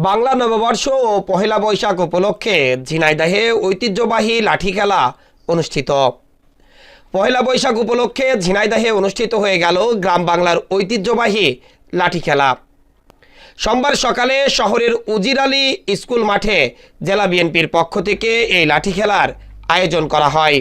বাংলা নববর্ষ ও পহেলা বৈশাখ উপলক্ষে ঝিনাইদহে ঐতিহ্যবাহী লাঠি খেলা অনুষ্ঠিত। পহেলা বৈশাখ উপলক্ষে ঝিনাইদহে অনুষ্ঠিত হয়ে গেল গ্রাম বাংলার ঐতিহ্যবাহী লাঠি খেলা। সোমবার সকালে শহরের উজির আলী স্কুল মাঠে জেলা বিএনপির পক্ষ থেকে এই লাঠি খেলার আয়োজন করা হয়।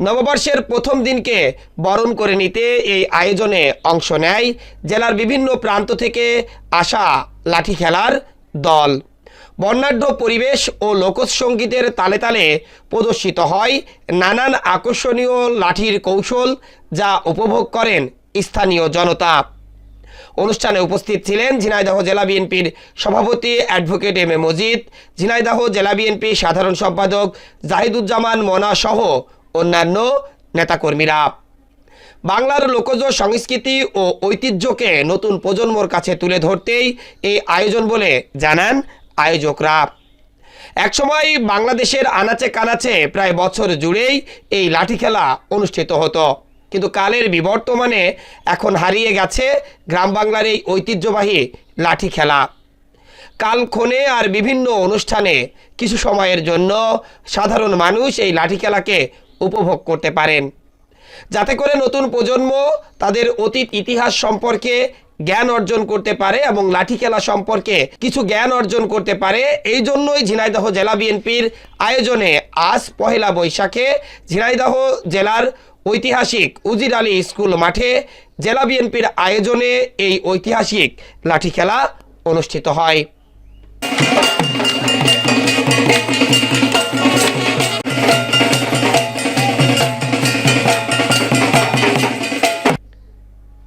নববর্ষের প্রথম দিনকে বরণ করে নিতে এই আয়োজনে অংশ নেয় জেলার বিভিন্ন প্রান্ত থেকে আসা লাঠি খেলার দল। বর্ণাঢ্য পরিবেশ ও লোকসঙ্গীতের তালে তালে প্রদর্শিত হয় নানান আকর্ষণীয় লাঠির কৌশল, যা উপভোগ করেন স্থানীয় জনতা। অনুষ্ঠানে উপস্থিত ছিলেন ঝিনাইদহ জেলা বিএনপির সভাপতি advocate M A Majid, Jhenaidah জেলা বিএনপি সাধারণ সম্পাদক জাহিদুজ্জামান মনা সহ অন্যান্য নেতাকর্মীরা। বাংলার লোকজ সংস্কৃতি ও ঐতিহ্যকে নতুন প্রজন্মর কাছে তুলে ধরতেই এই আয়োজন বলে জানান আয়োজকরা। একসময় বাংলাদেশের আনাচে কানাচে প্রায় বছর জুড়েই এই লাঠি খেলা অনুষ্ঠিত হতো, কিন্তু কালের বিবর্তমানে এখন হারিয়ে গেছে গ্রাম বাংলার এই ঐতিহ্যবাহী লাঠি খেলা। কালক্ষণে আর বিভিন্ন অনুষ্ঠানে কিছু সময়ের জন্য সাধারণ মানুষ এই লাঠি খেলাকে উপভোগ করতে পারেন, যাতে করে নতুন প্রজন্ম তাদের অতীত ইতিহাস সম্পর্কে জ্ঞান অর্জন করতে পারে এবং লাঠি খেলা সম্পর্কে কিছু জ্ঞান অর্জন করতে পারে। এই জন্যই ঝিনাইদহ জেলা বিএনপির আয়োজনে আজ পহেলা বৈশাখে ঝিনাইদহ জেলার ঐতিহাসিক উজির আলী স্কুল মাঠে জেলা বিএনপির আয়োজনে এই ঐতিহাসিক লাঠি খেলা অনুষ্ঠিত হয়।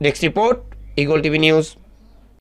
Desk report eagle TV news.